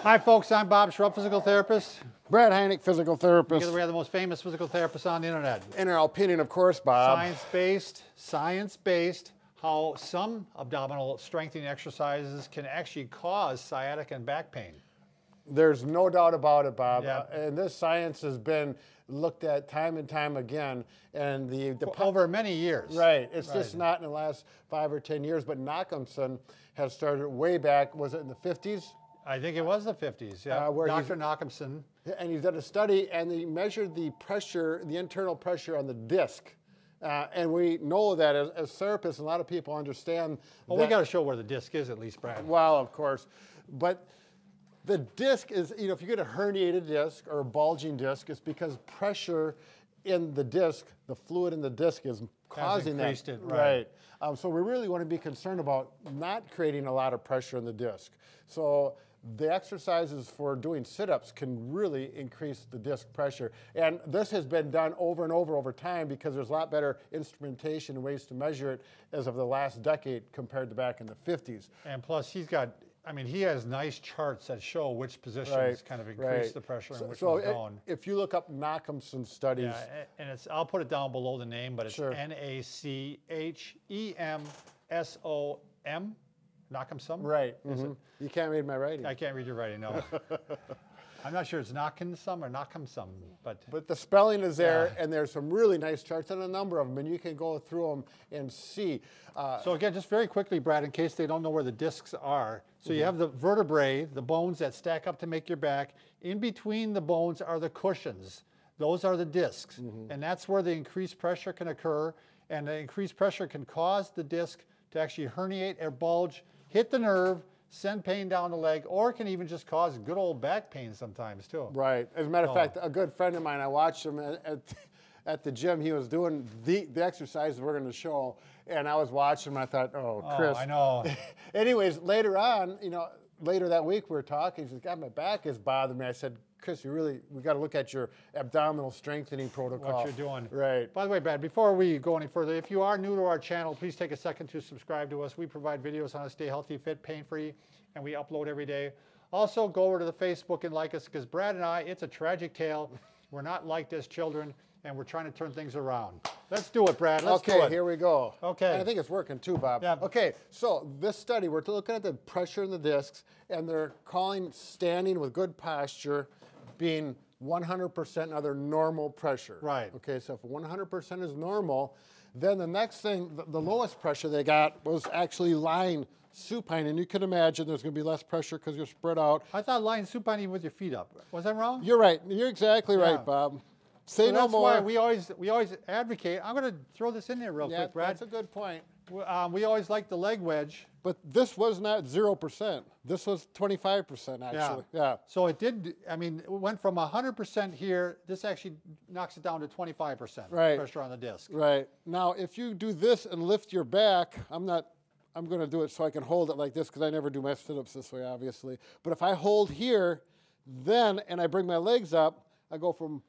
Hi, folks. I'm Bob Schrupp, physical therapist. Brad Heineck, physical therapist. Together we have the most famous physical therapists on the internet. In our opinion, of course, Bob. Science-based, how some abdominal strengthening exercises can actually cause sciatic and back pain. There's no doubt about it, Bob. Yeah. And this science has been looked at time and time again. And over many years. Right. It's just not in the last 5 or 10 years. But Nachemson has started way back, was it in the 50s? I think it was the 50s, yeah. Dr. Nachemson. And he's done a study, and he measured the pressure, the internal pressure on the disc. And we know that as therapists, a lot of people understand. Well, we got to show where the disc is at least, Brad. Well, of course. But the disc is, you know, if you get a herniated disc or a bulging disc, it's because pressure in the disc, the fluid in the disc is causing that. It, right. So we really want to be concerned about not creating a lot of pressure in the disc. So the exercises for doing sit-ups can really increase the disc pressure. And this has been done over and over time because there's a lot better instrumentation and ways to measure it as of the last decade compared to back in the 50s. And plus he's got, I mean, he has nice charts that show which positions kind of increase the pressure and which one's going. If you look up Nachemson studies. Yeah, and it's, I'll put it down below the name, but it's Nachemson. Nachemson? Right. You can't read my writing. I can't read your writing, no. I'm not sure it's Nachemson or Nachemson, but the spelling is there, and there's some really nice charts and a number of them, and you can go through them and see. So again, just very quickly, Brad, in case they don't know where the discs are. So you have the vertebrae, the bones that stack up to make your back. In between the bones are the cushions. Those are the discs, and that's where the increased pressure can occur, and the increased pressure can cause the disc to actually herniate or bulge, hit the nerve, send pain down the leg, or it can even just cause good old back pain sometimes too. Right. As a matter of fact, a good friend of mine, I watched him at the gym. He was doing the exercises we're going to show, and I was watching him. And I thought, oh, Chris. I know. Anyways, later on, you know, later that week we were talking. He said, God, my back is bothering me. I said, Chris, we got to look at your abdominal strengthening protocol. What you're doing. Right. By the way, Brad, before we go any further, if you are new to our channel, please take a second to subscribe to us. We provide videos on how to stay healthy, fit, pain-free, and we upload every day. Also, go over to the Facebook and like us, because Brad and I, it's a tragic tale. We're not liked as children, and we're trying to turn things around. Let's do it, Brad. Let's do it. Okay, here we go. Okay. And I think it's working too, Bob. Yeah. Okay, so this study, we're looking at the pressure in the discs, and they're calling standing with good posture being 100% of their normal pressure. Right. Okay, so if 100% is normal, then the next thing, the lowest pressure they got was actually lying supine, and you can imagine there's going to be less pressure because you're spread out. I thought lying supine even with your feet up. Was that wrong? You're right. You're exactly right, Bob. Say no more. That's why we always advocate. I'm going to throw this in there real quick, Brad. That's a good point. We always like the leg wedge. But this was not 0%. This was 25% actually. Yeah. So it did, I mean, it went from 100% here. This actually knocks it down to 25% pressure on the disc. Right. Now, if you do this and lift your back, I'm going to do it so I can hold it like this because I never do my sit-ups this way, obviously. But if I hold here, and I bring my legs up, I go from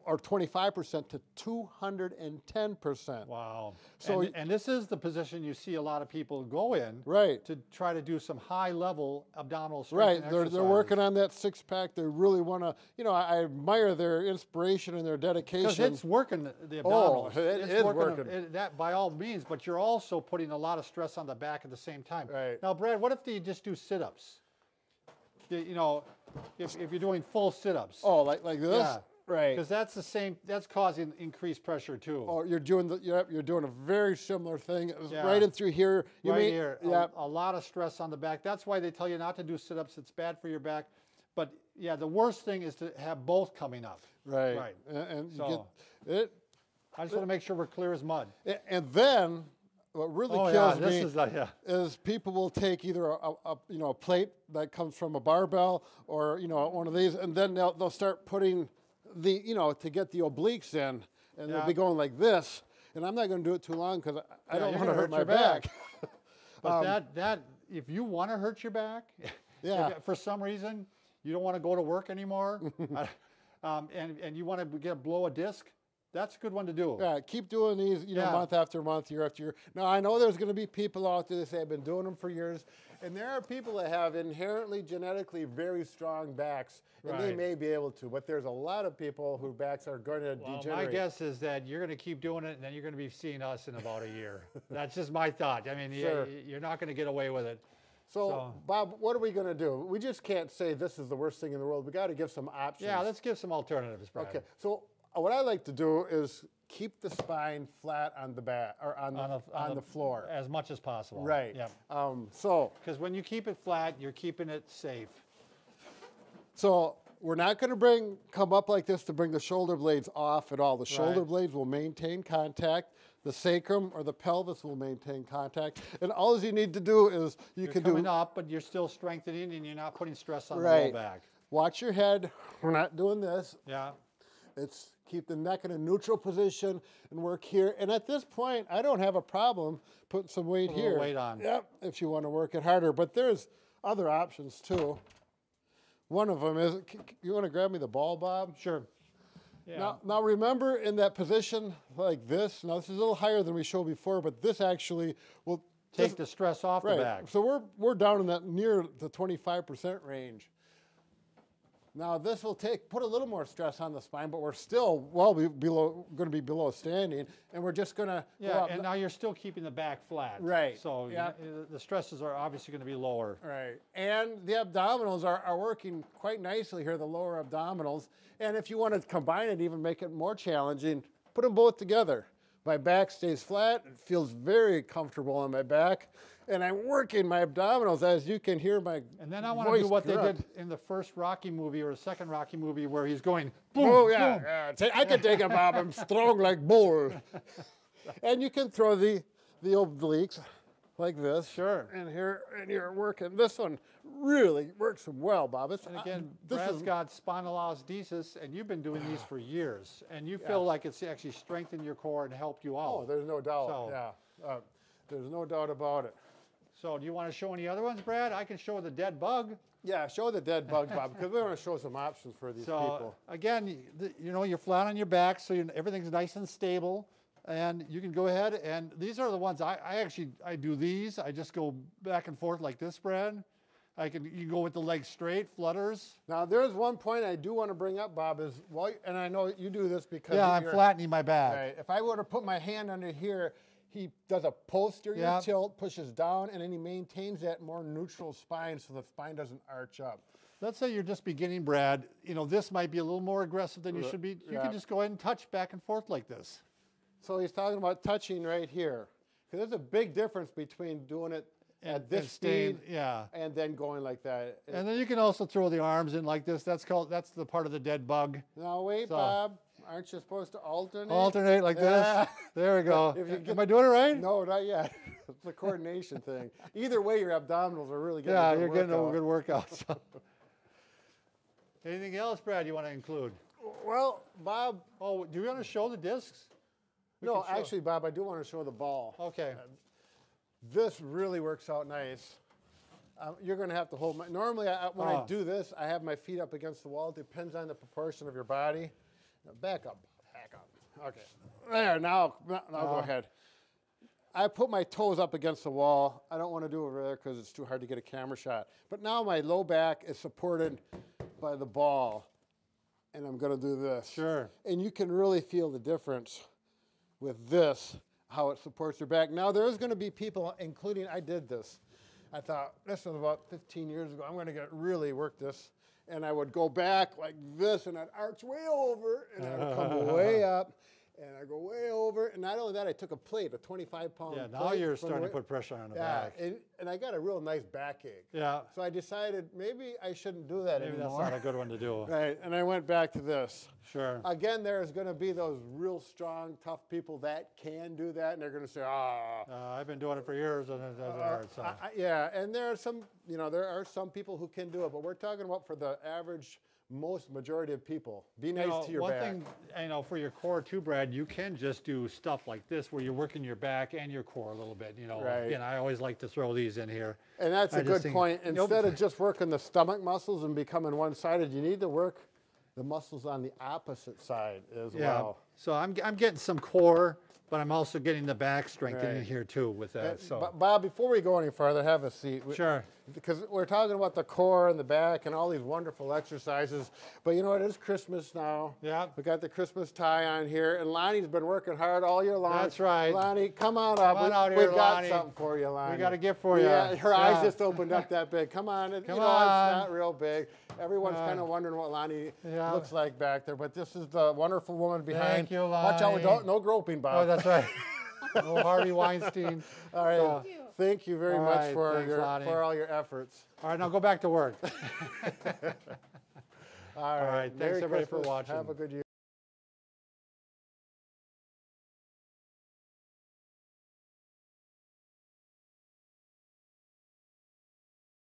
25% to 210%. Wow. So and this is the position you see a lot of people go in to try to do some high-level abdominal strength exercises. They're working on that six-pack. They really want to, you know, I admire their inspiration and their dedication. Because it's working the abdominals. Oh, it is working. That by all means, but you're also putting a lot of stress on the back at the same time. Right. Now, Brad, what if you just do sit-ups? You know, if you're doing full sit-ups. Oh, like this? Yeah. Right. Because that's the same. That's causing increased pressure too. Oh, you're doing you're doing a very similar thing. Right in through here. Here. A lot of stress on the back. That's why they tell you not to do sit-ups. It's bad for your back. But yeah, the worst thing is to have both coming up. Right. Right. And so you get it. I just want to make sure we're clear as mud. And then what really kills me is people will take either a plate that comes from a barbell or one of these, and then they'll start putting to get the obliques in, and they'll be going like this. And I'm not going to do it too long because I don't want to hurt my back. But if you want to hurt your back, if for some reason you don't want to go to work anymore, and you want to blow a disc, That's a good one to do. Yeah, keep doing these, month after month, year after year. Now, I know there's going to be people out there that say, I've been doing them for years, and there are people that have inherently, genetically very strong backs, and they may be able to, but there's a lot of people whose backs are going to degenerate. My guess is that you're going to keep doing it, and then you're going to be seeing us in about a year. That's just my thought. I mean, you're not going to get away with it. So, Bob, what are we going to do? We just can't say this is the worst thing in the world. We got to give some options. Yeah, let's give some alternatives, Brad. Okay, so what I like to do is keep the spine flat on the back or on the floor as much as possible. Right. Yep. Because when you keep it flat, you're keeping it safe. So we're not going to come up like this to bring the shoulder blades off at all. The shoulder blades will maintain contact. The sacrum or the pelvis will maintain contact. And all you need to do is you're coming up, but you're still strengthening and you're not putting stress on the low back. Watch your head. We're not doing this. Yeah. It's keep the neck in a neutral position and work here. And at this point, I don't have a problem putting some weight here. Weight on. Yep, if you want to work it harder. But there's other options too. One of them is, you want to grab me the ball, Bob? Sure. Yeah. Now remember in that position like this, now this is a little higher than we showed before, but this actually will take the stress off the back. So we're down in that near the 25% range. Now this will put a little more stress on the spine, but we're still going to be below standing, and we're just going to go up. And now you're still keeping the back flat. Right. So the stresses are obviously going to be lower. Right. And the abdominals are working quite nicely here, the lower abdominals. And if you want to combine it, even make it more challenging, put them both together. My back stays flat. It feels very comfortable on my back. And I'm working my abdominals, as you can hear my And then I want to do what they did in the first Rocky movie or the second Rocky movie where he's going, boom, oh, yeah, boom. I can take it, Bob. I'm strong like bull. And you can throw the obliques like this. Sure. And you're working. This one really works well, Bob. And again, Brad's got spondylolisthesis, and you've been doing these for years. And you feel like it's actually strengthened your core and helped you out. Oh, there's no doubt. There's no doubt about it. So do you want to show any other ones, Brad? I can show the dead bug. Yeah, show the dead bug, Bob, because we want to show some options for these people. Again, you're flat on your back, so everything's nice and stable. And you can go ahead, and these are the ones I do these. I just go back and forth like this, Brad. You can go with the legs straight, flutters. Now, there's one point I do want to bring up, Bob, and I know you do this because I'm flattening my back. Right. If I were to put my hand under here, he does a posterior tilt, pushes down, and then he maintains that more neutral spine so the spine doesn't arch up. Let's say you're just beginning, Brad. This might be a little more aggressive than you should be. You can just go ahead and touch back and forth like this. So he's talking about touching right here. Because there's a big difference between doing it at this speed and then going like that. And then you can also throw the arms in like this. That's the part of the dead bug. Now wait, Bob. Aren't you supposed to alternate? Alternate like this. There we go. Am I doing it right? No, not yet. It's a coordination thing. Either way, your abdominals are really getting you're getting a good workout. So. Anything else, Brad, you want to include? Well, Bob. Oh, do you want to show the discs? No, actually, Bob, I do want to show the ball. Okay. This really works out nice. You're going to have to hold my... Normally, when I do this, I have my feet up against the wall. It depends on the proportion of your body. Now, back up. Okay. There, now go ahead. I put my toes up against the wall. I don't want to do it over there because it's too hard to get a camera shot. But now my low back is supported by the ball. And I'm going to do this. Sure. And you can really feel the difference with this, how it supports your back. Now, there's going to be people, including I did this. I thought, this was about 15 years ago. I'm going to really work this. And I would go back like this, and I'd arch way over, and I would come way up, and I'd go way over. And not only that, I took a plate, a 25-pound plate. Yeah, now you're starting to put pressure on the back. And I got a real nice backache. Yeah. So I decided maybe I shouldn't do that anymore. Maybe that's not a good one to do. Right, and I went back to this. Sure. Again, there's going to be those real strong, tough people that can do that, and they're going to say, I've been doing it for years, and it doesn't hurt. So. Yeah, and there are some people who can do it, but we're talking about for the average, majority of people. Be nice to your back. One thing, for your core too, Brad, you can just do stuff like this where you're working your back and your core a little bit. Right. Again, I always like to throw these in here. And that's a good point. Instead of just working the stomach muscles and becoming one-sided, you need to work the muscles on the opposite side as well. So I'm getting some core, but I'm also getting the back strengthening Right. here too with that. So Bob, before we go any further, have a seat. sure. Because we're talking about the core and the back and all these wonderful exercises. But you know, it is Christmas now. Yeah. We got the Christmas tie on here. And Lonnie's been working hard all year long. That's right. Lonnie, come on up. Come on out here, We've got Lonnie. something for you, Lonnie. We got a gift for you. Yeah, her eyes Yeah. just opened up that big. Come on. Come you know, on. It's not real big. Everyone's kind of wondering what Lonnie Yeah. looks like back there. But this is the wonderful woman behind. Thank you, Watch out, Lonnie. no groping, Bob. Oh, that's right. No Harvey Weinstein. All right. So- Thank you very All much right, for thanks, Lonnie. for all your efforts. All right, now go back to work. All right. right, thanks, Merry everybody, for Christmas. watching. Have a good year.